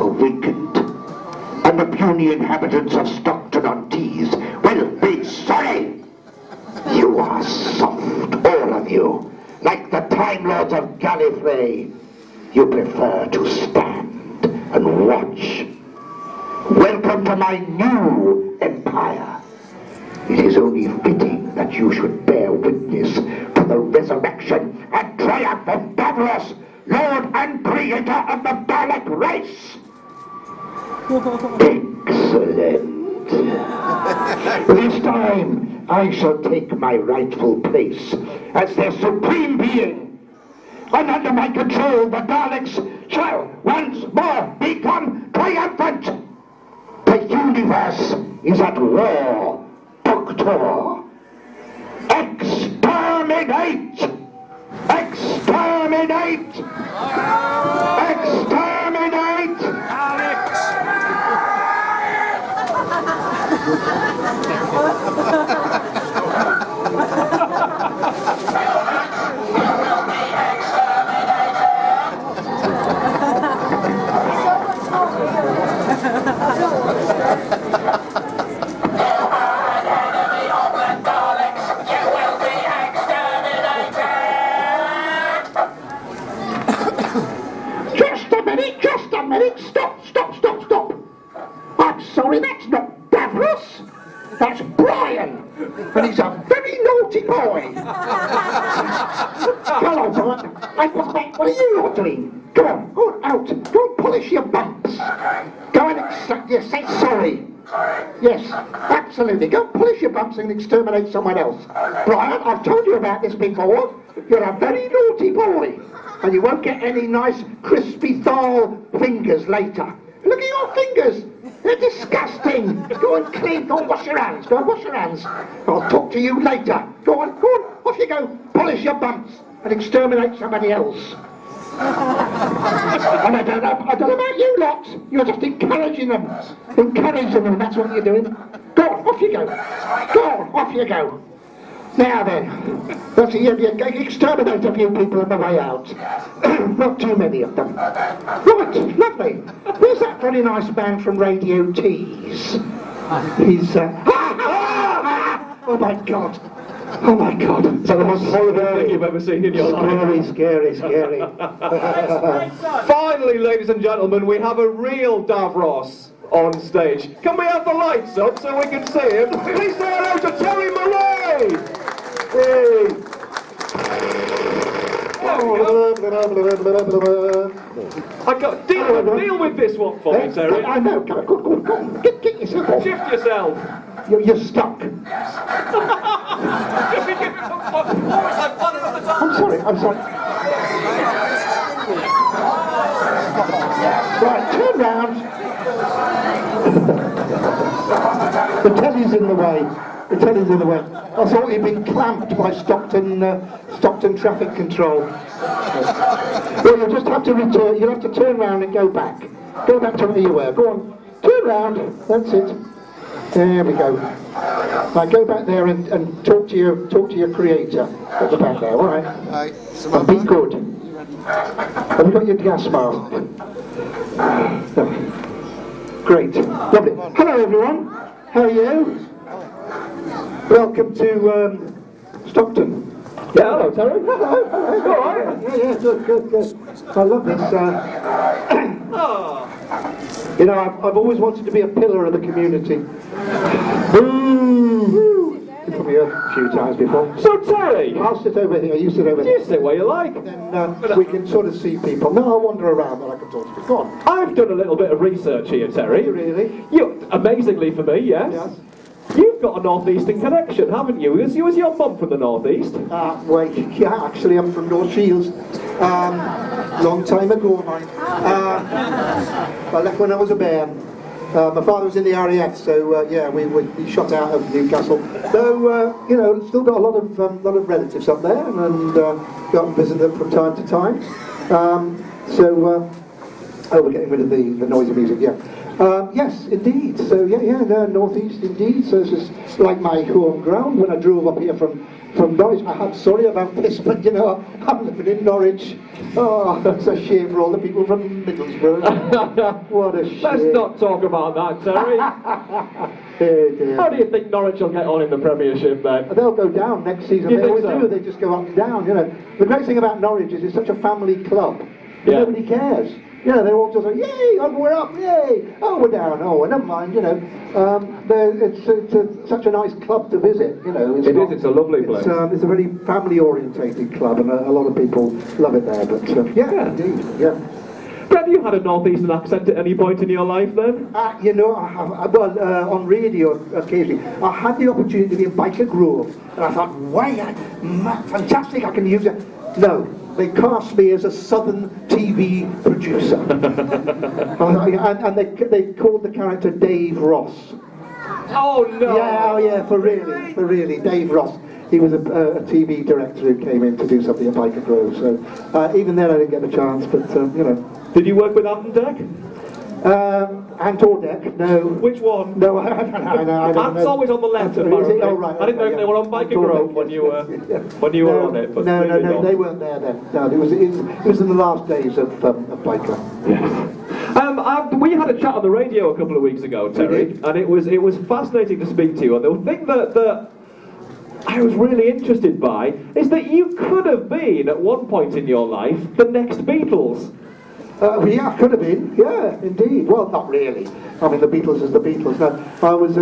awakened, and the puny inhabitants of Stockton-on-Tees will be sorry. You are soft, all of you, like the Time Lords of Gallifrey. You prefer to stand and watch. Welcome to my new empire. It is only fitting that you should bear witness to the resurrection and triumph of Davros, Lord and Creator of the Dalek race. Excellent. This time, I shall take my rightful place as their supreme being. And under my control, the Daleks shall once more become triumphant. The universe is at war. Doctor, exterminate! Exterminate! Exterminate! Alex! Just a minute, stop. I'm sorry, that's not Davros. That's Brian, and he's a very naughty boy. Hello, Brian. What are you lot doing? Go on, out. Go and polish your bumps. Go and say sorry. Yes, absolutely. Go and polish your bumps and exterminate someone else. Brian, I've told you about this before. You're a very naughty boy. And you won't get any nice crispy thal fingers later. Look at your fingers. They're disgusting. Go and clean. Go and wash your hands. Go and wash your hands. I'll talk to you later. Go on. Off you go. Polish your bumps and exterminate somebody else. And I don't know about you lot. You're just encouraging them. Encouraging them. That's what you're doing. Go on. Off you go. Go on. Off you go. Now then, let's exterminate a few people on the way out. Not too many of them. Right, lovely. Where's that very nice man from Radio Tees? He's, oh my God. Oh my God. Is that the most horrible thing you've ever seen in your life? Scary. Finally, ladies and gentlemen, we have a real Davros on stage. Can we have the lights up so we can see him? Please say hello to Terry Malloy! Hey. Deal with this one for me, Terry. I know. Go on. Get yourself off. Shift yourself. You're stuck. I'm sorry. Right, turn round. The telly's in the way. I thought you'd been clamped by Stockton traffic control. Well, you'll just have to return. You'll have to turn round and go back. Go back to where you were. Go on. Turn round. That's it. There we go. Now go back there and talk to your creator at the back there. All right. And be good. Have you got your gas mask? Great. Lovely. Hello, everyone. How are you? Welcome to Stockton. Yeah, hello, Terry. Hello. All right. Yeah, good. I love this. You know, I've always wanted to be a pillar of the community. Boo! You've probably heard a few times before. So, Terry! I'll sit over here, you sit over there. You sit where you like. Then we can sort of see people. No, I'll wander around and I can talk to people. Go on. I've done a little bit of research here, Terry. Really? Amazingly for me, yes. You've got a northeastern connection, haven't you? Was your mum from the northeast? Well, yeah, actually I'm from North Shields. Long time ago, mine. I left when I was a bear. My father was in the RAF, so yeah, we shot out of Newcastle. So you know, still got a lot of relatives up there, and go up and visit them from time to time. Oh, we're getting rid of the noisy music, yeah. Yes, indeed. So yeah, northeast indeed. So this is like my home ground. When I drove up here from From Norwich. Sorry about this, but you know, I'm living in Norwich. Oh, it's a shame for all the people from Middlesbrough. What a shame. Let's not talk about that, Terry. Oh dear. How do you think Norwich will get on in the Premiership then? They'll go down next season. You They think always so? do. They just go up and down. You know, the great thing about Norwich is it's such a family club. Yeah. Nobody cares. You know, they're all just like, yay, oh, we're up, yay, oh, we're down, oh, never mind, you know. It's such a nice club to visit, you know. It's a lovely place. It's a very family-orientated club, and a lot of people love it there, but yeah, indeed, yeah. Have you had a northeastern accent at any point in your life then? You know, I have, on radio occasionally, I had the opportunity to be in Biker Grove, and I thought, wow, fantastic, I can use it. No, they cast me as a southern TV producer. and they called the character Davros. Oh no! Yeah, for really, Dave Ross. He was a TV director who came in to do something at Biker Grove, so even then I didn't get a chance, but you know. Did you work with Ant Deck? Ant or Deck? No. Which one? No, I don't know. Ant's always on the left, apparently. Oh, right, I didn't know if they were on Biker Grove when you were on it. But no, they weren't there then. No, it was in the last days of Biker. Yes. We had a chat on the radio a couple of weeks ago, Terry, and it was fascinating to speak to you. And the thing that I was really interested by is that you could have been, at one point in your life, the next Beatles. Yeah, could have been. Yeah, indeed. Well, not really. I mean, the Beatles is the Beatles. No, I was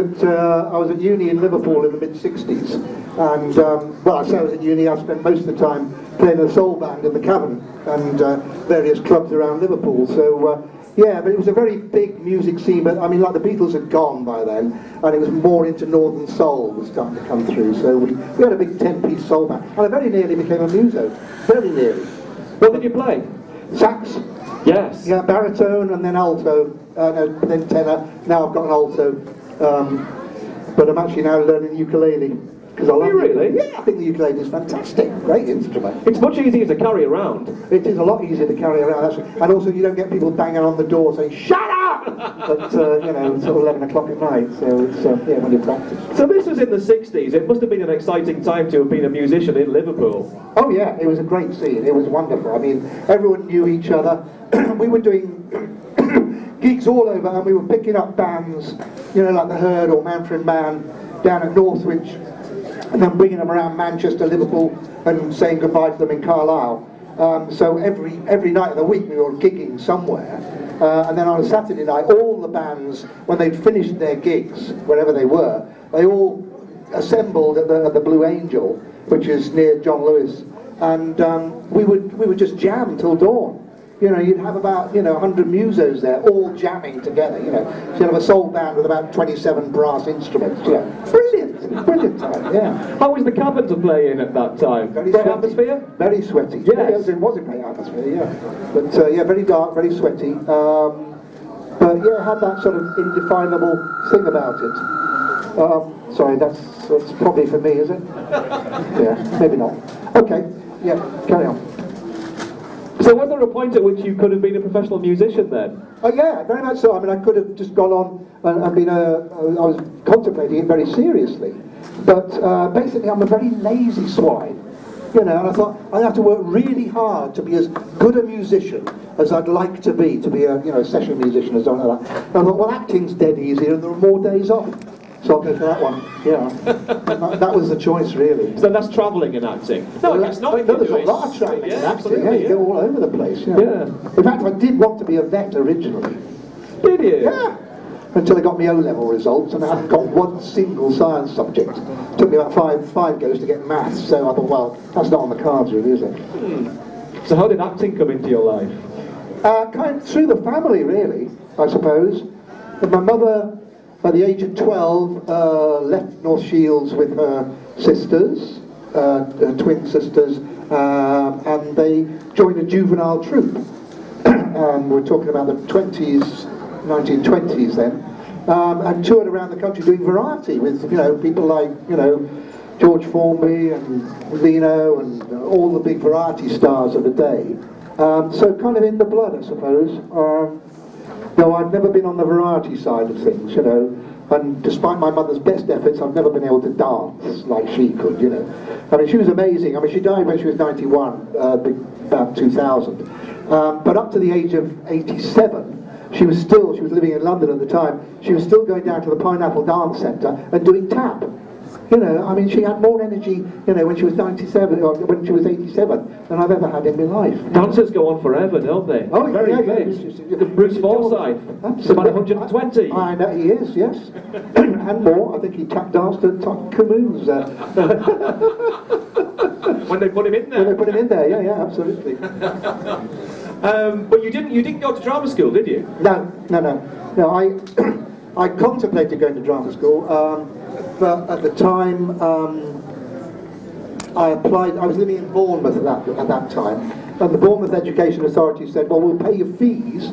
at uni in Liverpool in the mid '60s, and I say I was at uni. I spent most of the time playing a soul band in the Cavern and various clubs around Liverpool. So. Yeah, but it was a very big music scene, but I mean, like the Beatles had gone by then, and it was more into Northern Soul was starting to come through, so we had a big 10-piece soul band, and I very nearly became a muso, very nearly. What did you play? Sax. Yes. Yeah, baritone and then alto, then tenor, now I've got an alto, but I'm actually now learning ukulele. I love really? Yeah, I think the ukulele is fantastic. Great instrument. It's much easier to carry around. It is a lot easier to carry around, actually. And also, you don't get people banging on the door saying, "Shut up!" But, you know, it's sort of 11 o'clock at night, so it's, yeah, when you practice. So this was in the 60s. It must have been an exciting time to have been a musician in Liverpool. Oh, yeah, it was a great scene. It was wonderful. I mean, everyone knew each other. We were doing gigs all over, and we were picking up bands, you know, like the Herd or Manfred Mann down at Northwich, and then bringing them around Manchester, Liverpool, and saying goodbye to them in Carlisle. So every night of the week we were gigging somewhere, and then on a Saturday night, all the bands, when they'd finished their gigs, wherever they were, they all assembled at the Blue Angel, which is near John Lewis, and we would just jam till dawn. You know, you'd have about, 100 musos there, all jamming together, So you'd have a soul band with about 27 brass instruments, Brilliant time, yeah. How was the Cavern to play in at that time? Very Great sweaty. atmosphere? Very sweaty. Yes. Yeah, it was a great atmosphere, yeah. But, yeah, very dark, very sweaty. But, yeah, it had that sort of indefinable thing about it. Sorry, that's probably for me, is it? Yeah, maybe not. Okay, yeah, carry on. So was there a point at which you could have been a professional musician then? Oh yeah, very much so. I mean, I could have just gone on and been I was contemplating it very seriously. But basically, I'm a very lazy swine. And I thought, I'd have to work really hard to be as good a musician as I'd like to be a session musician or something like that. And I thought, well, acting's dead easy and there are more days off. So I'll go for that one. Yeah, that was the choice, really. So that's travelling in acting. No, Well, it's not. there's a lot of travelling in acting. Yeah, you go all over the place. Yeah. In fact, I did want to be a vet originally. Did you? Yeah. Until I got my O-level results, and I hadn't got one single science subject. It took me about five goes to get maths. So I thought, well, that's not on the cards, really, is it? So how did acting come into your life? Kind of through the family, really, I suppose. And my mother, by the age of 12, left North Shields with her sisters, her twin sisters, and they joined a juvenile troupe. And we're talking about the 1920s then, and toured around the country doing variety with, people like, George Formby and Lino and all the big variety stars of the day. So kind of in the blood, I suppose. No, I've never been on the variety side of things, And despite my mother's best efforts, I've never been able to dance like she could, you know. I mean, she was amazing. I mean, she died when she was 91, about 2000. But up to the age of 87, she was living in London at the time, she was still going down to the Pineapple Dance Centre and doing tap. You know, I mean, she had more energy, you know, when she was 97, or when she was 87, than I've ever had in my life. Dancers go on forever, don't they? Oh, very yeah, fit. Bruce Forsyth, he's about 120. I know he is, yes. And more. I think he tap danced at Camoons. When they put him in there. When they put him in there, yeah, absolutely. But you didn't go to drama school, did you? No. I contemplated going to drama school, but at the time I applied. I was living in Bournemouth at that time, and the Bournemouth Education Authority said, "Well, we'll pay your fees,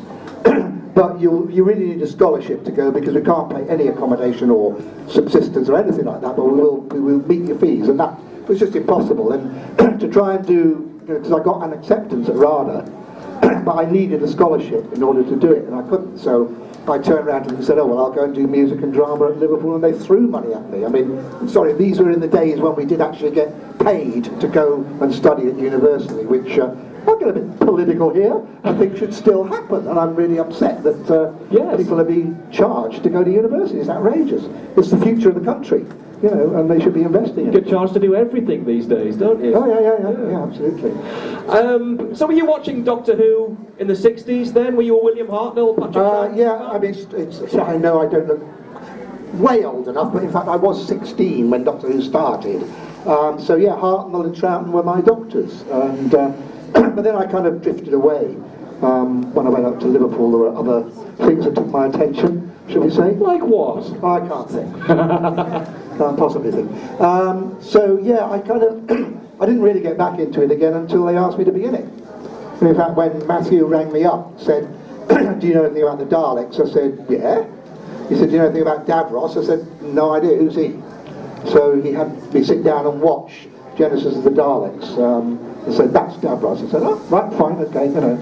but you really need a scholarship to go because we can't pay any accommodation or subsistence or anything like that. But we will meet your fees," and that was just impossible. And to try and do, because I got an acceptance at RADA. But I needed a scholarship in order to do it, and I couldn't, so I turned around to them and said, "Oh, well, I'll go and do music and drama at Liverpool," and they threw money at me. I mean, I'm sorry, these were in the days when we did actually get paid to go and study at university, which, I'm getting a bit political here, I think should still happen, and I'm really upset that people are being charged to go to university. It's outrageous. It's the future of the country. You know, and they should be investing in it. You get charged to do everything these days, don't you? Oh, yeah, absolutely. So were you watching Doctor Who in the 60s then? Were you a William Hartnell, Patrick? Yeah, I mean, I know I don't look way old enough, but in fact I was 16 when Doctor Who started. So yeah, Hartnell and Troughton were my doctors. And but then I kind of drifted away. When I went up to Liverpool, there were other things that took my attention, shall we say? Like what? I can't think. Can't possibly think. So yeah, I kind of I didn't really get back into it again until they asked me to begin it. In fact, when Matthew rang me up, said, "Do you know anything about the Daleks?" I said, "Yeah." He said, "Do you know anything about Davros?" I said, "No idea. Who's he?" So he had me sit down and watch Genesis of the Daleks. I said, "That's Davros." I said, "Oh, right, fine, okay, you know."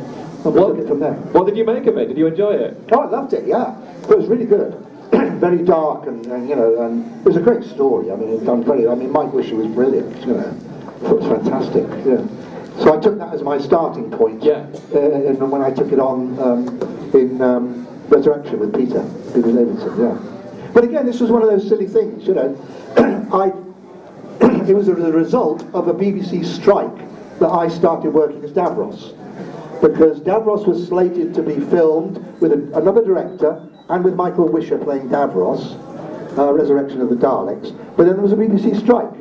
And we'll look it from there. What did you make of it? Did you enjoy it? Oh, I loved it. Yeah, it was really good. Very dark, and you know, and it was a great story. I mean, it's done very. I mean, Mike Wisher was brilliant. You know, it was fantastic. Yeah. So I took that as my starting point. Yeah. And when I took it on in Resurrection with Peter Davidson. Yeah. But again, this was one of those silly things. You know, it was a result of a BBC strike that I started working as Davros, because Davros was slated to be filmed with another director and with Michael Wisher playing Davros, Resurrection of the Daleks, but then there was a BBC strike,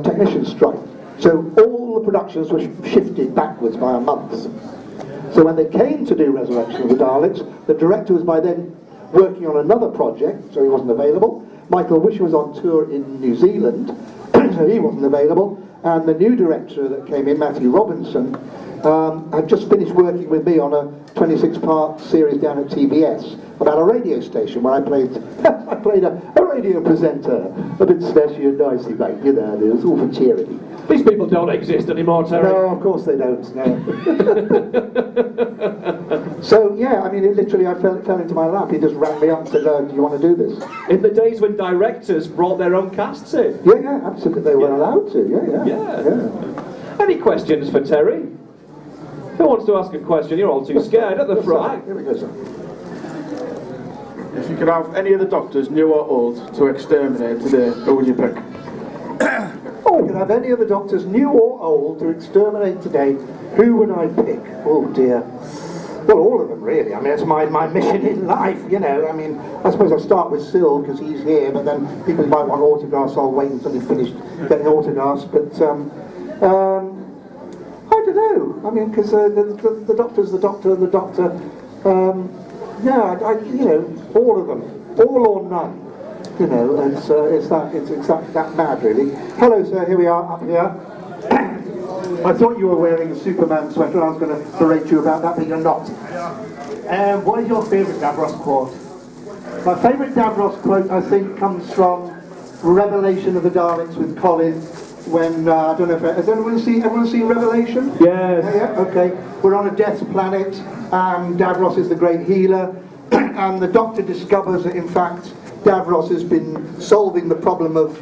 technician strike. So all the productions were shifted backwards by a month. So when they came to do Resurrection of the Daleks, the director was by then working on another project, so he wasn't available. Michael Wisher was on tour in New Zealand, so he wasn't available. And the new director that came in, Matthew Robinson, had just finished working with me on a 26-part series down at TBS about a radio station where I played a radio presenter, a bit snatchy and nicey, mate, you know, it was all for charity. These people don't exist anymore, Terry. No, of course they don't, no. So, yeah, I mean, it literally, I fell into my lap. He just rang me up and said, "Do you want to do this?" In the days when directors brought their own casts in. Yeah, absolutely, they were allowed to, yeah. Any questions for Terry? Who wants to ask a question? You're all too scared at the front. Here we go, sir. If you could have any of the doctors, new or old, to exterminate today, who would you pick? Oh, you could have any of the doctors, new or old, to exterminate today, who would I pick? Oh dear. Well, all of them really. I mean, it's my mission in life, you know. I mean, I suppose I'll start with Syl because he's here, but then people might want autographs, so I'll wait until he's finished getting autographs. But I don't know. I mean, because the doctor's the doctor, you know, all of them, all or none. You know, it's that mad, really. Hello, sir. Here we are, up here. I thought you were wearing a Superman sweater. I was going to berate you about that, but you're not. What is your favourite Davros quote? My favourite Davros quote, I think, comes from Revelation of the Daleks with Colin. When I don't know if has everyone seen Revelation? Yes. Yeah. Okay. We're on a death planet, and Davros is the great healer, and the Doctor discovers that in fact Davros has been solving the problem of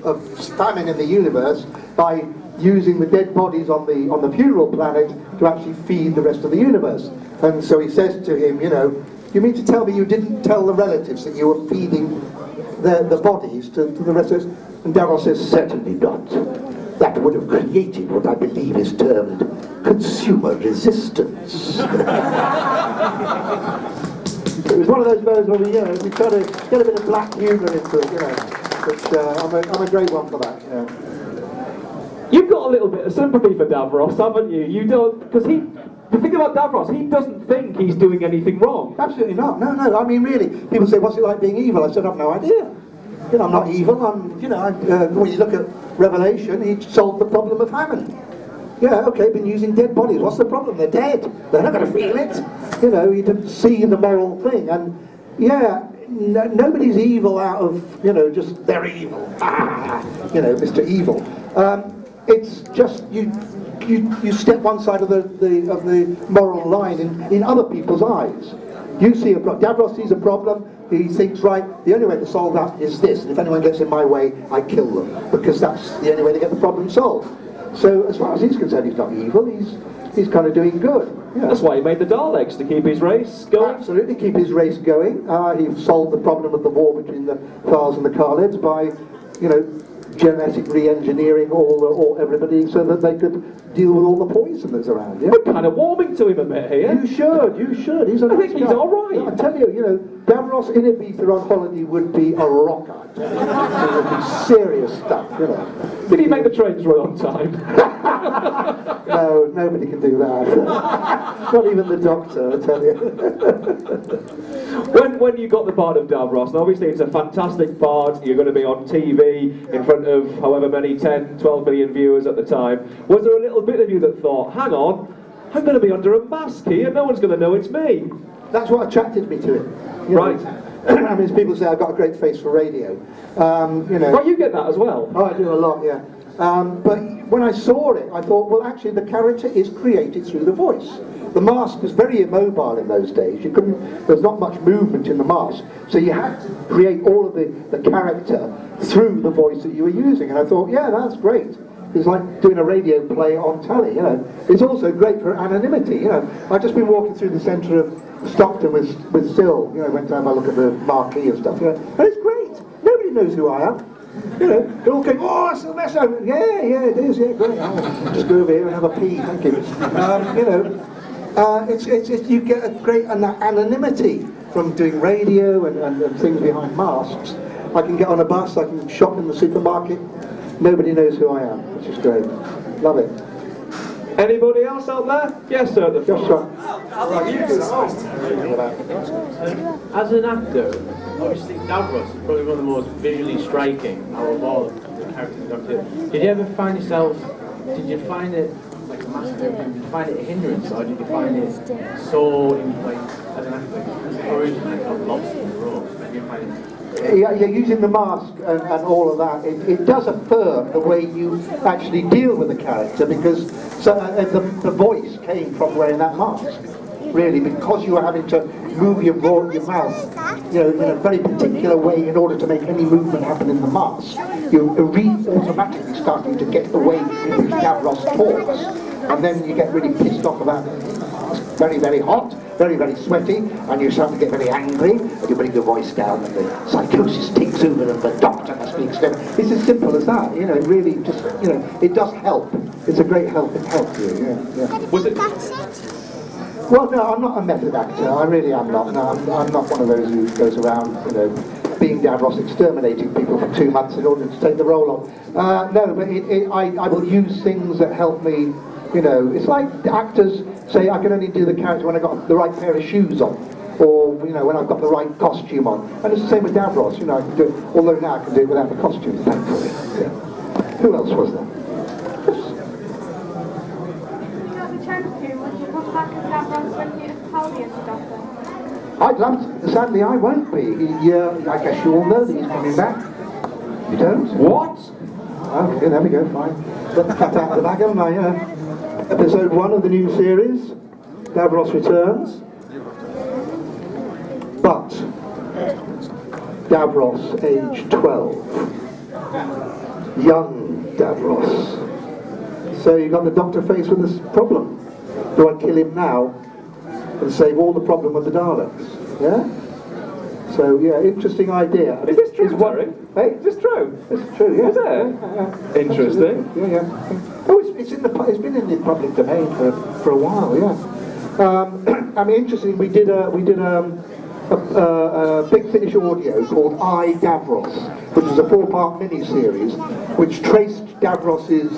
famine in the universe by using the dead bodies on the funeral planet to actually feed the rest of the universe. And so he says to him, you know, you mean to tell me you didn't tell the relatives that you were feeding the bodies to the rest of us? And Davros says, certainly not. That would have created what I believe is termed consumer resistance. It was one of those moments where we try to get a bit of black humour into it, you know. But I'm a great one for that. Yeah. You've got a little bit of sympathy for Davros, haven't you? You don't, because the thing about Davros, he doesn't think he's doing anything wrong. Absolutely not. No. I mean, really, people say, "What's it like being evil?" I said, "I've no idea. You know, I'm not evil. When you look at Revelation, he solved the problem of famine. Yeah, okay, been using dead bodies. What's the problem? They're dead. They're not going to feel it. You know, you didn't see the moral thing. And yeah, nobody's evil out of, you know, just they're evil. You know, Mr. Evil. It's just you step one side of the moral line in other people's eyes. You see a problem. Davros sees a problem. He thinks, right, the only way to solve that is this. And if anyone gets in my way, I kill them, because that's the only way to get the problem solved. So as far as he's concerned, he's not evil. He's kind of doing good. Yeah. That's why he made the Daleks, to keep his race going. Absolutely, keep his race going. He solved the problem of the war between the Thals and the Khalids by, you know, genetic re-engineering all everybody so that they could deal with all the poison that's around. Yeah? We're kind of warming to him a bit here. You should. I think he's all right. I tell you, you know, Davros in Ibiza on holiday would be a rocker. It would be serious stuff, you know. Did he make the trains run on time? No, nobody can do that. Not even the doctor, I tell you. When you got the part of Davros, and obviously it's a fantastic part, you're going to be on TV in front of however many, 10, 12 million viewers at the time, was there a little bit of you that thought, hang on, I'm going to be under a mask here, no one's going to know it's me? That's what attracted me to it. Right. I mean, people say I've got a great face for radio. You know. Well, you get that as well. Oh, I do a lot, yeah. But when I saw it, I thought, well, actually, the character is created through the voice. The mask was very immobile in those days. There's not much movement in the mask. So you had to create all of the character through the voice that you were using. And I thought, yeah, that's great. It's like doing a radio play on telly, you know. It's also great for anonymity, you know. I've just been walking through the centre of Stockton with Sil, you know, went to have a look at the marquee and stuff, you know. And it's great. Nobody knows who I am. You know, they're all going, oh, Sylvester. Yeah, it is, yeah, great. Oh, just go over here and have a pee, thank you. You know, it's you get a great anonymity from doing radio and things behind masks. I can get on a bus, I can shop in the supermarket. Nobody knows who I am, which is great. Love it. Anybody else out there? Yes, sir, the Just right. As an actor, obviously Davros is probably one of the most visually striking out of all the characters I've done. Did you ever find yourself, did you find it like a massive, did you find it a hindrance, or did you find it so in place as an actor? Originally, I've lost in the role. Did you find it? Yeah, using the mask and all of that, it does affirm the way you actually deal with the character, because the voice came from wearing that mask, really, because you were having to move your mouth, you know, in a very particular way in order to make any movement happen in the mask. You're automatically starting to get the way in which Davros talks, and then you get really pissed off about it. It's very, very hot, very, very sweaty, and you start to get very angry, and you bring your voice down, and the psychosis takes over, and the doctor speaks to them. It's as simple as that, you know, it really just, you know, it does help. It's a great help, it helps you, yeah. Was it? Well, no, I'm not a method actor, I really am not. No, I'm not one of those who goes around, you know, being Davros, exterminating people for 2 months in order to take the role on. No, but I will use things that help me, you know, it's like actors say I can only do the character when I've got the right pair of shoes on, or, you know, when I've got the right costume on. And it's the same with Davros, you know, I can do it, although now I can do it without the costume, thankfully. Yeah. Who else was there? If you got the chance to, would you come back as Davros when you Capaldi as the Doctor? I'd love to. Sadly, I won't be. I guess you all know that he's coming back. You don't? What? Okay, there we go, fine. Got the cat out of the bag, haven't I? Yeah. Episode 1 of the new series, Davros returns. But Davros, age 12. Young Davros. So you got the Doctor faced with this problem. Do I kill him now and save all the problem with the Daleks? Yeah? So yeah, interesting idea. Is this true, Terry? Hey? Is this true? It's true, yeah. Is it? Yeah. Interesting. Yeah. Oh, it's been in the public domain for a while, yeah. I mean, interesting. We did a Big Finish audio called I, Davros, which was a 4-part mini-series which traced Davros's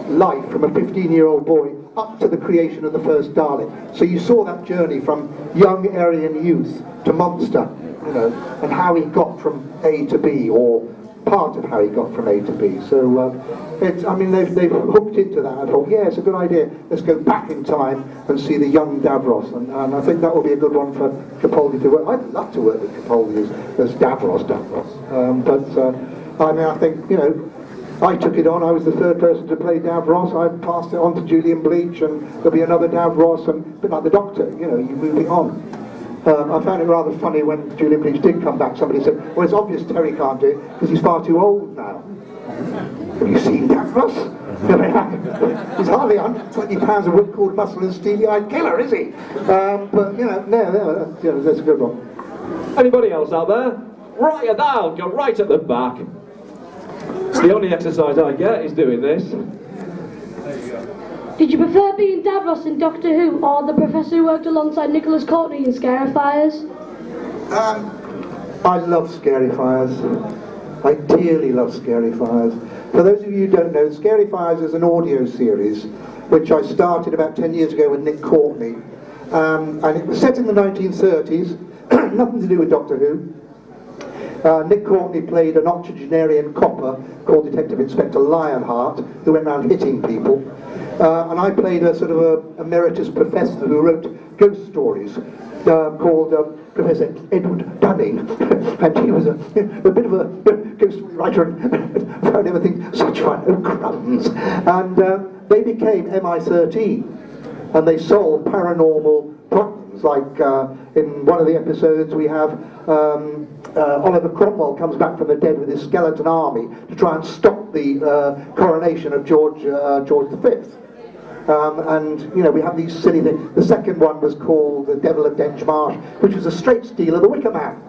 life from a 15-year-old boy up to the creation of the first Dalek. So you saw that journey from young Aryan youth to monster, you know, and how he got from A to B, or part of how he got from A to B. So they've hooked into that. I thought, yeah, it's a good idea. Let's go back in time and see the young Davros, and I think that will be a good one for Capaldi to work. I'd love to work with Capaldi as Davros. I think, you know, I took it on. I was the third person to play Davros. I passed it on to Julian Bleach, and there'll be another Davros, and a bit like the Doctor, you know, you move it on. I found it rather funny when Julian Bleach did come back. Somebody said, well, it's obvious Terry can't do it because he's far too old now. Have you seen Davros? He's hardly 120 pounds of whip-cord muscle and steely-eyed killer, is he? But, you know, that's a good one. Anybody else out there? Right, I'll go right at the back. The only exercise I get is doing this. Did you prefer being Davros in Doctor Who, or the professor who worked alongside Nick Courtney in Scarifyers? I love Scarifyers. I dearly love Scarifyers. For those of you who don't know, Scarifyers is an audio series which I started about 10 years ago with Nick Courtney. And it was set in the 1930s, nothing to do with Doctor Who. Nick Courtney played an octogenarian copper called Detective Inspector Lionheart, who went around hitting people. And I played a sort of a emeritus professor who wrote ghost stories called Professor Edward Dunning. And he was a bit of a ghost story writer and found everything such fun, oh crumbs. And they became MI13, and they solved paranormal problems. Like in one of the episodes we have Oliver Cromwell comes back from the dead with his skeleton army to try and stop the coronation of George V. And you know, we have these silly things. The second one was called The Devil of Dench Marsh, which was a straight steal of the Wicker Man,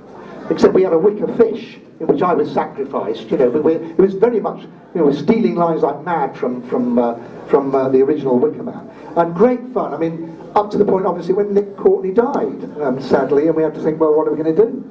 except we had a wicker fish in which I was sacrificed. You know, but it was very much, you know, stealing lines like mad from the original Wicker Man, and great fun. I mean, up to the point, obviously, when Nick Courtney died, sadly, and we had to think, well, what are we going to do?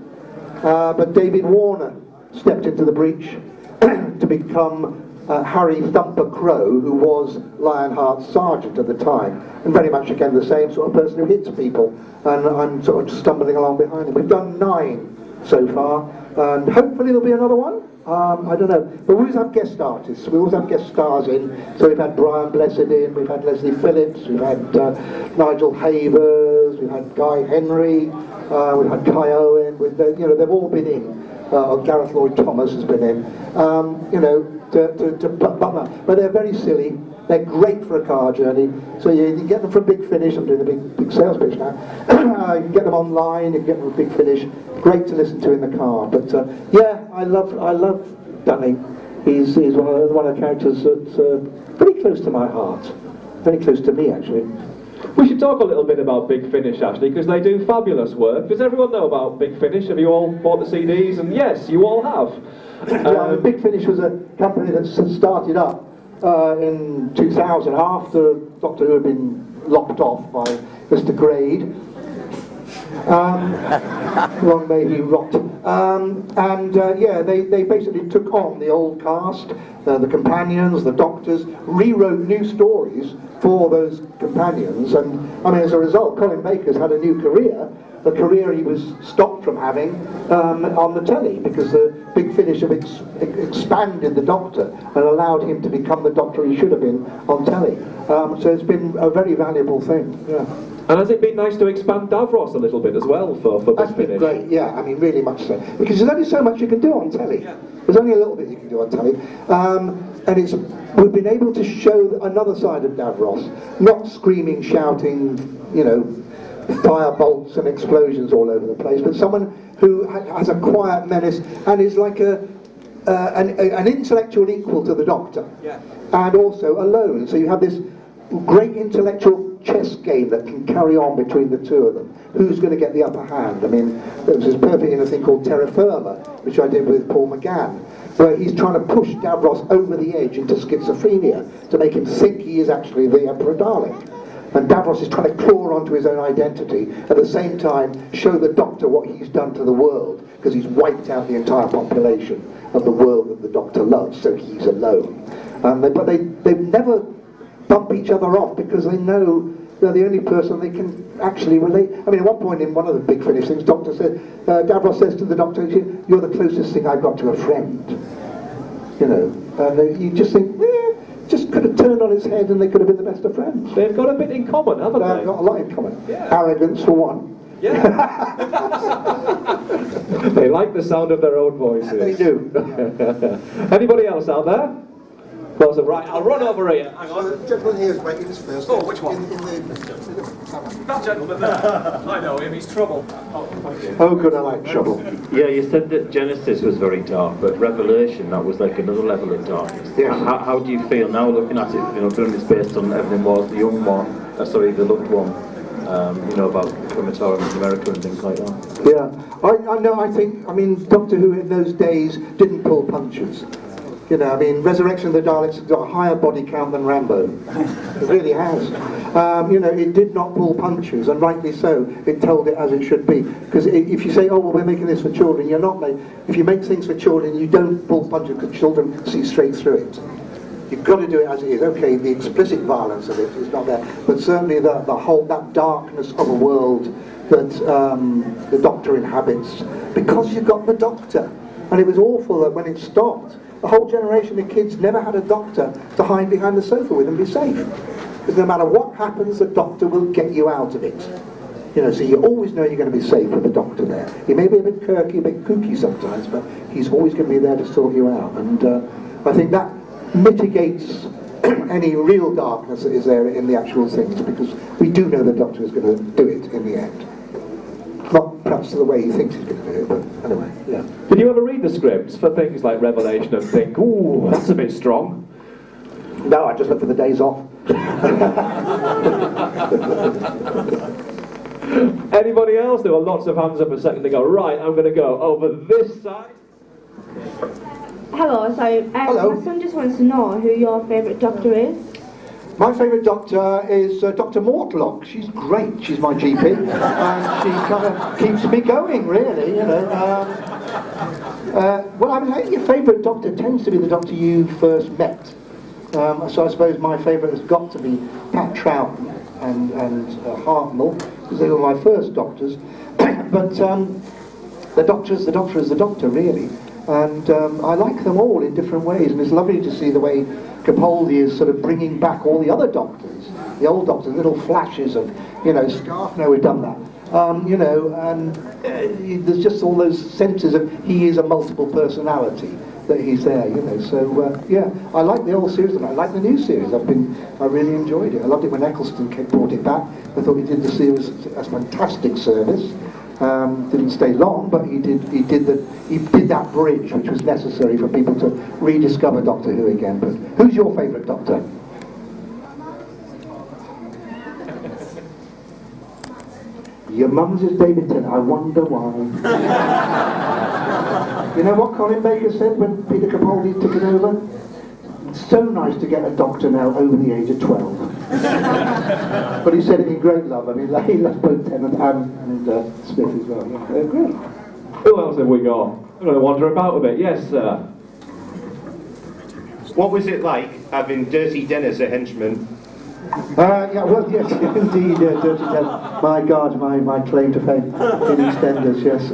But David Warner stepped into the breach to become Harry Thumper Crow, who was Lionheart's sergeant at the time, and very much again the same sort of person who hits people, and I'm sort of stumbling along behind him. We've done 9 so far, and hopefully there'll be another one. I don't know, but we always have guest artists, we always have guest stars in, so we've had Brian Blessed in, we've had Leslie Phillips, we've had Nigel Havers, we've had Guy Henry, we've had Kai Owen, you know, they've all been in. Gareth Lloyd Thomas has been in, you know, but they're very silly. They're great for a car journey. So you can get them from Big Finish. I'm doing a big sales pitch now. You can get them online. You can get them from Big Finish. Great to listen to in the car. But yeah, I love Dunning. He's one of the characters that's very close to my heart. Very close to me, actually. We should talk a little bit about Big Finish, actually, because they do fabulous work. Does everyone know about Big Finish? Have you all bought the CDs? And yes, you all have. Big Finish was a company that started up in 2000 after Doctor Who had been lopped off by Mr. Grade. Long may he rot. Yeah, they basically took on the old cast, the companions, the doctors, rewrote new stories for those companions, and I mean, as a result, Colin Baker's had a new career, a career he was stopped from having on the telly, because the Big Finish have expanded the Doctor and allowed him to become the Doctor he should have been on telly. So it's been a very valuable thing. Yeah. And has it been nice to expand Davros a little bit as well for That's Big been Finish? great, yeah, I mean really much so. Because there's only so much you can do on telly. Yeah. There's only a little bit you can do on telly. And we've been able to show another side of Davros, not screaming, shouting, you know, fire bolts and explosions all over the place, but someone who has a quiet menace and is like an intellectual equal to the Doctor, and also alone. So you have this great intellectual chess game that can carry on between the two of them. Who's going to get the upper hand? I mean, there was this perfect in a thing called Terra Firma, which I did with Paul McGann, where he's trying to push Davros over the edge into schizophrenia to make him think he is actually the Emperor Dalek. And Davros is trying to claw onto his own identity, at the same time show the Doctor what he's done to the world, because he's wiped out the entire population of the world that the Doctor loves, so he's alone. But they never bump each other off, because they know they're the only person they can actually relate. I mean, at one point in one of the Big Finish things, Davros says to the Doctor, "You're the closest thing I've got to a friend." You know, and you just think, just could have turned on his head and they could have been the best of friends. They've got a bit in common, haven't they? They've got a lot in common. Yeah. Arrogance for one. Yeah. They like the sound of their own voices. They do. Anybody else out there? Close up. Right, I'll run over here. Hang on. The gentleman here is waiting us first. Oh, which one? That gentleman there. I know him, he's trouble. Oh, thank you. Oh, good, I like trouble. Yeah, you said that Genesis was very dark, but Revelation, that was like another level of darkness. Yes. How do you feel now looking at it, you know, considering it's based on Everything Was, the young one, the loved one, you know, about crematorium in America and things like that? Yeah, I know, I mean, Doctor Who in those days didn't pull punches. You know, I mean, Resurrection of the Daleks has got a higher body count than Rambo. It really has. You know, it did not pull punches, and rightly so. It told it as it should be. Because if you say, oh, well, we're making this for children, you're not. If you make things for children, you don't pull punches because children see straight through it. You've got to do it as it is. Okay, the explicit violence of it is not there, but certainly the whole, that darkness of a world that the Doctor inhabits, because you've got the Doctor. And it was awful that when it stopped, the whole generation of kids never had a Doctor to hide behind the sofa with and be safe. Because no matter what happens, the Doctor will get you out of it. You know, so you always know you're going to be safe with the Doctor there. He may be a bit quirky, a bit kooky sometimes, but he's always going to be there to sort you out. And I think that mitigates any real darkness that is there in the actual things, because we do know the Doctor is going to do it in the end. Not perhaps the way he thinks he's going to do it, but anyway, yeah. Did you ever read the scripts for things like Revelation and think, ooh, that's a bit strong? No, I just look for the days off. Anybody else? There were lots of hands up a second ago. Right, I'm going to go over this side. Hello, so Hello. my son just wants to know who your favourite Doctor is. My favourite Doctor is Dr. Mortlock. She's great. She's my GP, and she kind of keeps me going, really. You know. Well, I mean, your favourite Doctor tends to be the Doctor you first met. So I suppose my favourite has got to be Pat Troughton and Hartnell, because they were my first Doctors. But the Doctor is the Doctor, really. And I like them all in different ways, and it's lovely to see the way Capaldi is sort of bringing back all the other Doctors, the old Doctors, little flashes of, you know, Scarifyers had done that, you know, and there's just all those senses of he is a multiple personality, that he's there, you know. So yeah, I like the old series and I like the new series. I really enjoyed it. I loved it when Eccleston brought it back. I thought he did the series as fantastic service. Didn't stay long, but he did that bridge which was necessary for people to rediscover Doctor Who again. But who's your favourite Doctor? Your mum's is David Tennant. I wonder why. You know what Colin Baker said when Peter Capaldi took it over? It's so nice to get a Doctor now over the age of 12. But he said it in great love. I mean, he loves both Tennant and Smith as well. Yeah, they're great. Who else have we got? I'm going to wander about a bit. Yes, sir. What was it like having Dirty Den as a henchman? Yeah, well, yes, indeed, Dirty Den. My God, my claim to fame in EastEnders, yes.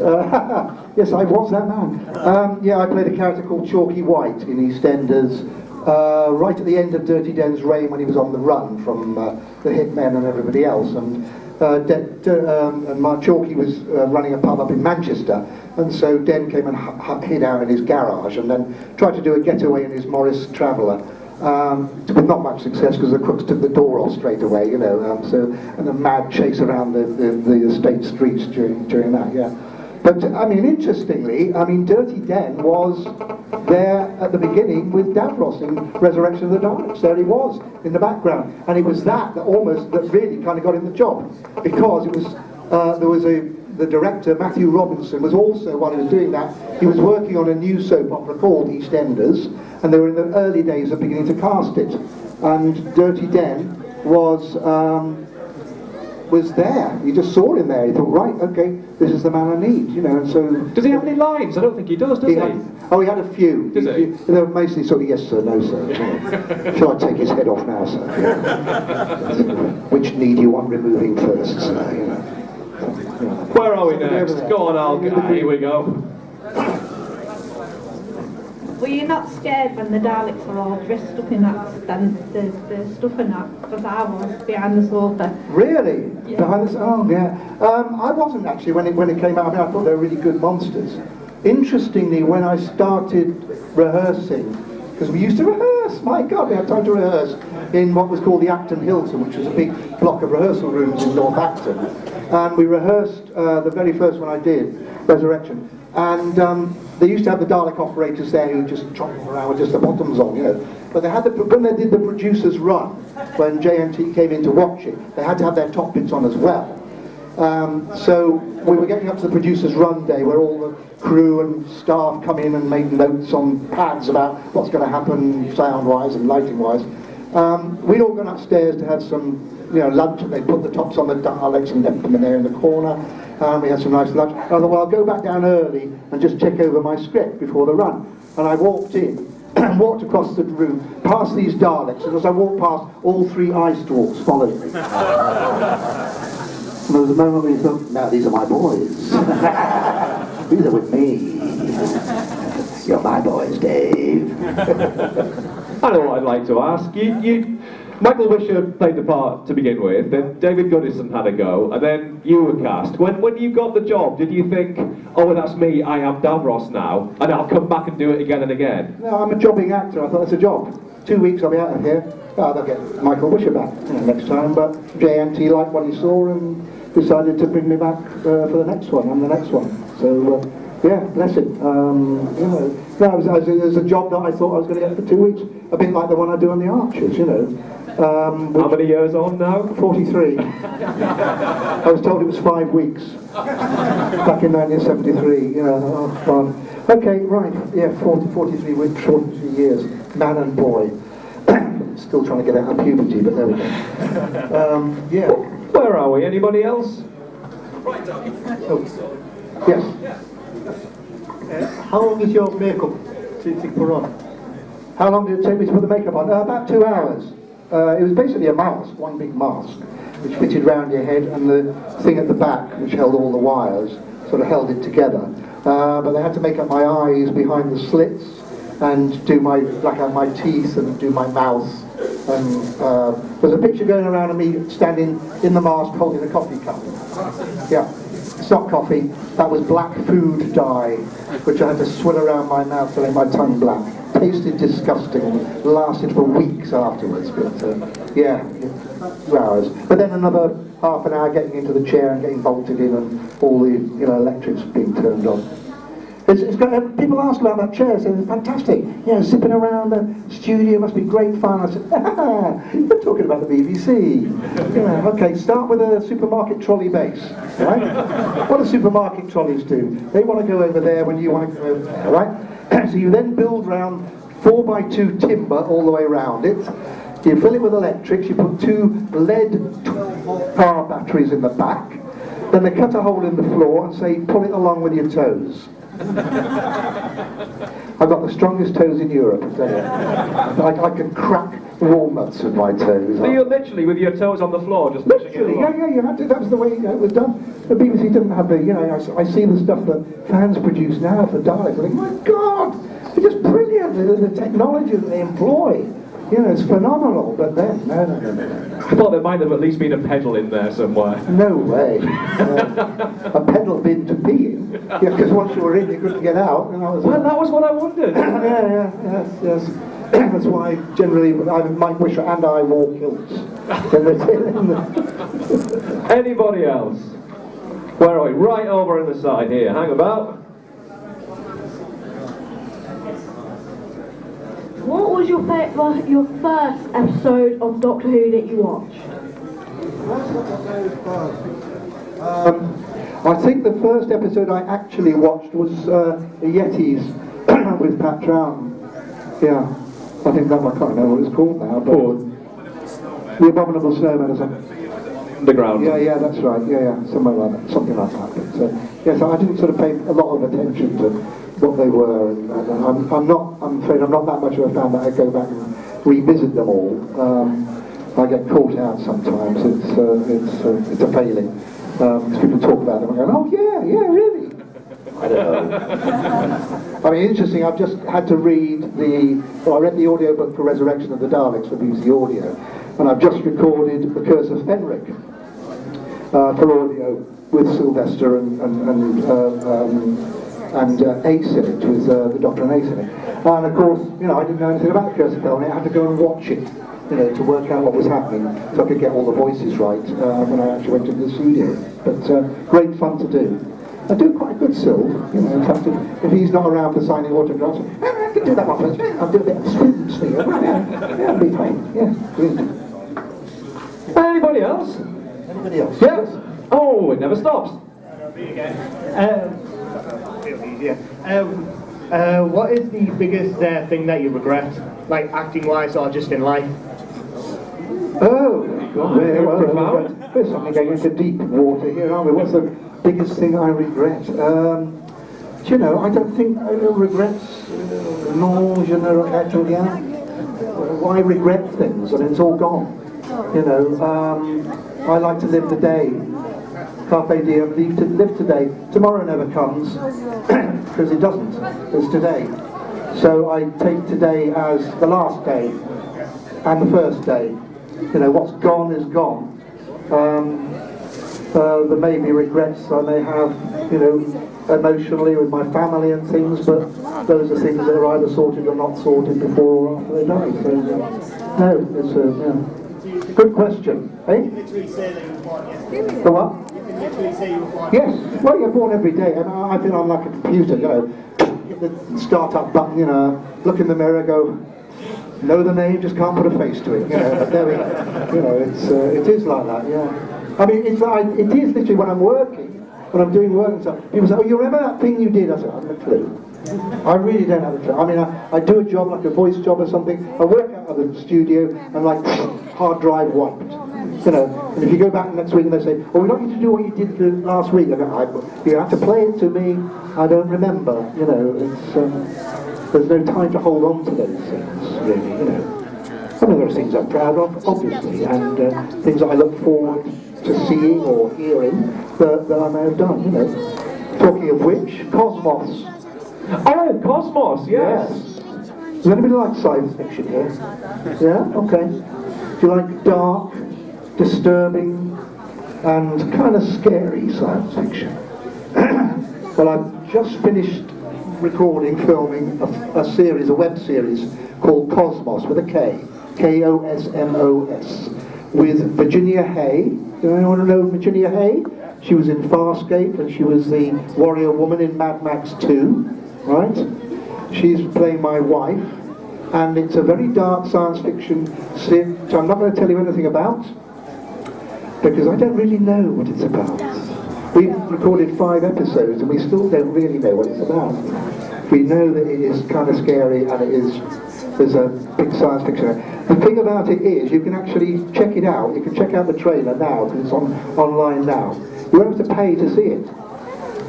Yes, I was that man. Yeah, I played a character called Chalky White in EastEnders, right at the end of Dirty Den's reign when he was on the run from the hitmen and everybody else. And Mark Chalky was running a pub up in Manchester, and so Den came and hid out in his garage and then tried to do a getaway in his Morris Traveller. with not much success because the crooks took the door off straight away, you know. And a mad chase around the estate streets during that, yeah. But I mean, interestingly, I mean, Dirty Den was there at the beginning with Davros in Resurrection of the Daleks. There he was in the background, and it was that really kind of got him the job, because it was the director Matthew Robinson was also, while he was doing that, he was working on a new soap opera called EastEnders, and they were in the early days of beginning to cast it, and Dirty Den was there. You just saw him there. He thought, right, okay, this is the man I need, you know. And so, does he have any lines? I don't think he does he? He had a few. Does he? They were mostly sort of yes sir, no sir. You know. Shall I take his head off now, sir? Yeah. Which need you want removing first, sir? You know. Where are we next? Go on, Al. Here we go. Were you not scared when the Daleks were all dressed up in that the stuff and that? Because I was behind the sofa. Really? Yeah. Behind the oh yeah. I wasn't actually when it came out. I mean, I thought they were really good monsters. Interestingly, when I started rehearsing, because we used to rehearse. My God, we had time to rehearse in what was called the Acton Hilton, which was a big block of rehearsal rooms in North Acton, and we rehearsed the very first one I did, Resurrection, and. They used to have the Dalek operators there who just trotted around with just the bottoms on, you know. But they had when they did the producers' run, when JNT came in to watch it, they had to have their top bits on as well. So we were getting up to the producers' run day, where all the crew and staff come in and make notes on pads about what's going to happen sound-wise and lighting-wise. We'd all gone upstairs to have some, you know, lunch. They put the tops on the Daleks and left them in there in the corner. We had some nice lunch. I thought, well, I'll go back down early and just check over my script before the run. And I walked in, and walked across the room, past these Daleks, and as I walked past, all three ice dwarfs followed me. And there was a moment when you thought, now these are my boys. These are with me. You're my boys, Dave. I know what I'd like to ask. Michael Wisher played the part to begin with, then David Goodison had a go, and then you were cast. When you got the job, did you think, oh, that's me, I am Davros now, and I'll come back and do it again and again? No, I'm a jobbing actor. I thought it's a job. 2 weeks I'll be out of here. They'll get Michael Wisher back next time, but JNT liked what he saw and decided to bring me back for the next one. I'm the next one. So, yeah, bless him. You know, it was a job that I thought I was going to get for 2 weeks, a bit like the one I do on The Archers, you know. How many years on now? 43. I was told it was 5 weeks back in 1973. You know, oh, God. Okay, right. Yeah, 43 weeks, 43 years, man and boy. Still trying to get out of puberty, but there we go. Yeah. Where are we? Anybody else? Oh. Yes. How long is your makeup to put on? How long did it take me to put the makeup on? About 2 hours. It was basically a mask, one big mask, which fitted round your head, and the thing at the back, which held all the wires, sort of held it together. But they had to make up my eyes behind the slits, and black out my teeth, and do my mouth. And there's a picture going around of me standing in the mask holding a coffee cup. Yeah, it's not coffee. That was black food dye, which I had to swill around my mouth to make my tongue black. Tasted disgusting, lasted for weeks afterwards, but yeah, 2 hours. But then another half an hour getting into the chair and getting bolted in, and all the electrics being turned on. It's got, people ask about that chair, say it's fantastic. Zipping around the studio must be great fun. I said, you're talking about the BBC. Okay, start with a supermarket trolley base, right? What do supermarket trolleys do? They want to go over there when you want to go over there, right? So you then build round 4x2 timber all the way around it. You fill it with electrics, you put 2 lead 12-volt car batteries in the back, then they cut a hole in the floor and say, pull it along with your toes. I've got the strongest toes in Europe, I tell you. I can crack walnuts with my toes. So you're literally with your toes on the floor, just literally, yeah, you had to. That was the way it was done. The BBC didn't have the, I see the stuff that fans produce now for Daleks. I think, my God, it's just brilliant. The technology that they employ. It's phenomenal. But then, no. I thought there might have at least been a pedal in there somewhere. No way. A pedal bin to pee in. Yeah, because once you were in, you couldn't get out. And well, that was what I wondered. Yes. That's why generally Mike Wisher and I wore kilts. Anybody else? Where are we? Right over on the side here. Hang about. What was your first episode of Doctor Who that you watched? I think the first episode I actually watched was the Yetis with Pat Troughton. Yeah, I think that I can't remember what it's called now, but The Abominable Snowman or something. Underground. Yeah, that's right. Yeah, something like that. But yes, I didn't sort of pay a lot of attention to what they were, and I'm afraid I'm not that much of a fan that I go back and revisit them all. I get caught out sometimes. It's a failing. People talk about them and go, oh yeah, really. I don't know. I mean, interesting. I've just had to read I read the audiobook for Resurrection of the Daleks for BBC Audio, and I've just recorded The Curse of Fenric for audio with Sylvester and Ace in it, with the Doctor and Ace in it. And of course, I didn't know anything about The Curse of Fenric. I had to go and watch it, to work out what was happening, so I could get all the voices right when I actually went into the studio. But great fun to do. I do quite a good Syl, in fact, if he's not around for signing autographs, I can do that one first. I'll do a bit of swings for you. Yeah, it'll be fine. Yeah, brilliant. Anybody else? Anybody else? Yes. Oh, it never stops. What is the biggest thing that you regret, like acting-wise or just in life? Oh, God, we're suddenly going into deep water here, aren't we? What's the biggest thing I regret? I don't think regrets. No, je ne regrette rien. Why regret things? I mean, it's all gone. I like to live the day. Carpe diem, live today. Tomorrow never comes, because it doesn't. It's today. So I take today as the last day and the first day. What's gone is gone. There may be regrets I may have, emotionally with my family and things, but those are things that are either sorted or not sorted before or after they die. So, no, it's a good question. Eh? The what? Yes. Well, you're born every day, and I feel I'm like a computer, hit the start-up button, look in the mirror, go, know the name, just can't put a face to it, but there we go. It is like that, yeah. I mean, it is literally when I'm working, when I'm doing work and stuff, people say, oh, you remember that thing you did? I said, I haven't a clue. I really don't have a clue. I mean, I do a job, like a voice job or something, I work out of the studio, and like, hard drive wiped. And if you go back next week and they say, oh, we'd like you to do what you did last week, I go, you have to play it to me, I don't remember, there's no time to hold on to those things, really, I mean, there are things I'm proud of, obviously, and things that I look forward to seeing or hearing that I may have done, Talking of which, Cosmos. Oh, Cosmos, yes. Does anybody like science fiction here? Yeah? Okay. Do you like dark, disturbing, and kind of scary science fiction? Well, I've just finished filming a series, a web series called Cosmos with a K, K-O-S-M-O-S, with Virginia Hay. Do anyone know Virginia Hay? She was in Farscape, and she was the warrior woman in Mad Max 2, right? She's playing my wife, and it's a very dark science fiction series, which I'm not going to tell you anything about, because I don't really know what it's about. We've recorded 5 episodes and we still don't really know what it's about. We know that it is kind of scary and there's a big science fiction. The thing about it is you can actually check it out. You can check out the trailer now because it's online now. You won't have to pay to see it,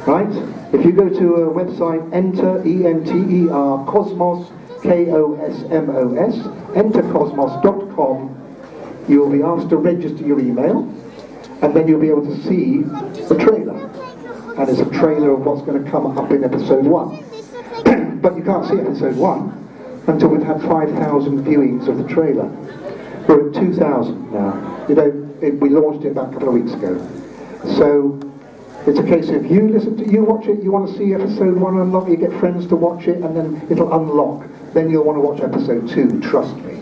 right? If you go to a website, enter E-N-T-E-R Cosmos, K-O-S-M-O-S, entercosmos.com, you'll be asked to register your email, and then you'll be able to see the trailer. And it's a trailer of what's going to come up in episode 1. But you can't see episode 1 until we've had 5,000 viewings of the trailer. We're at 2,000 now. We launched it about a couple of weeks ago. So it's a case of you watch it, you want to see episode 1 unlock, you get friends to watch it, and then it'll unlock then you'll want to watch episode 2, trust me.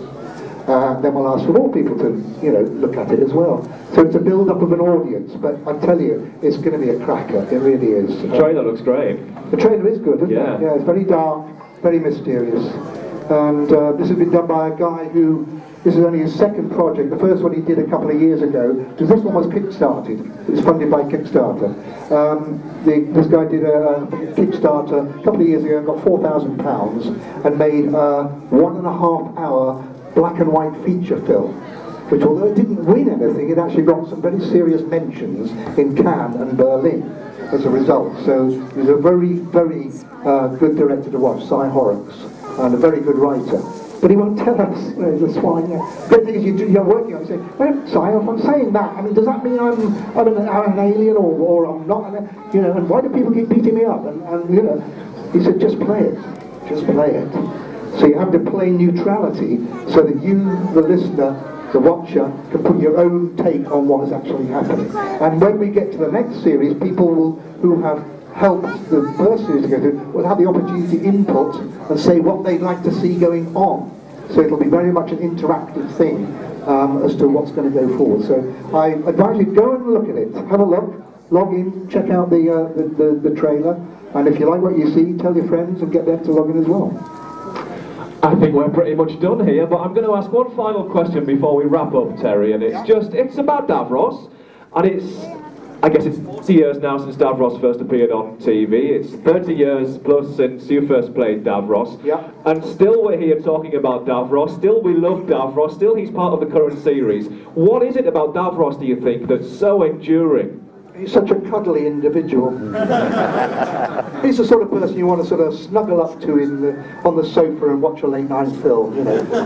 Then we'll ask for more people to, look at it as well. So it's a build-up of an audience, but I tell you, it's going to be a cracker. It really is. The trailer looks great. The trailer is good, isn't it? Yeah, it's very dark, very mysterious. And this has been done by a guy who, this is only his second project. The first one he did a couple of years ago, because this one was kick-started. It was funded by Kickstarter. This guy did a Kickstarter a couple of years ago and got £4,000 and made a 1.5 hour black and white feature film, which although it didn't win anything, it actually got some very serious mentions in Cannes and Berlin as a result. So he's a very, very good director to watch, Cy Horrocks, and a very good writer. But he won't tell us, he's a swine. Great thing is you're working on it, you say, well, Cy, if I'm saying that, I mean, does that mean I'm an alien or I'm not, and why do people keep beating me up? And he said, just play it, just play it. So you have to play neutrality so that you, the listener, the watcher, can put your own take on what is actually happening. And when we get to the next series, people who have helped the first series to go through will have the opportunity to input and say what they'd like to see going on. So it'll be very much an interactive thing as to what's going to go forward. So I advise you, go and look at it. Have a look, log in, check out the trailer, and if you like what you see, tell your friends and get them to log in as well. I think we're pretty much done here, but I'm going to ask one final question before we wrap up, Terry, and it's about Davros, and I guess it's 40 years now since Davros first appeared on TV. It's 30 years plus since you first played Davros. Yeah. And still we're here talking about Davros. Still we love Davros. Still he's part of the current series. What is it about Davros, do you think, that's so enduring? He's such a cuddly individual. He's the sort of person you want to sort of snuggle up to on the sofa and watch a late night film,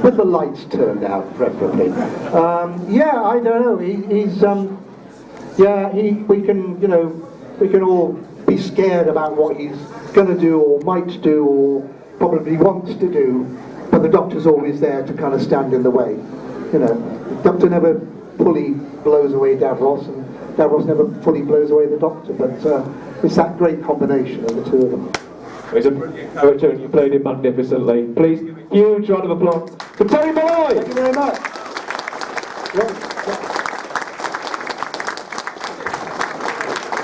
with the lights turned out, preferably. I don't know. We can all be scared about what he's going to do or might do or probably wants to do, but the Doctor's always there to kind of stand in the way. The Doctor never fully blows away Davros, and Davros never fully blows away the Doctor, but it's that great combination of the two of them. He's a brilliant character and you played him magnificently. Please, huge round of applause for Terry Malloy! Thank you very much.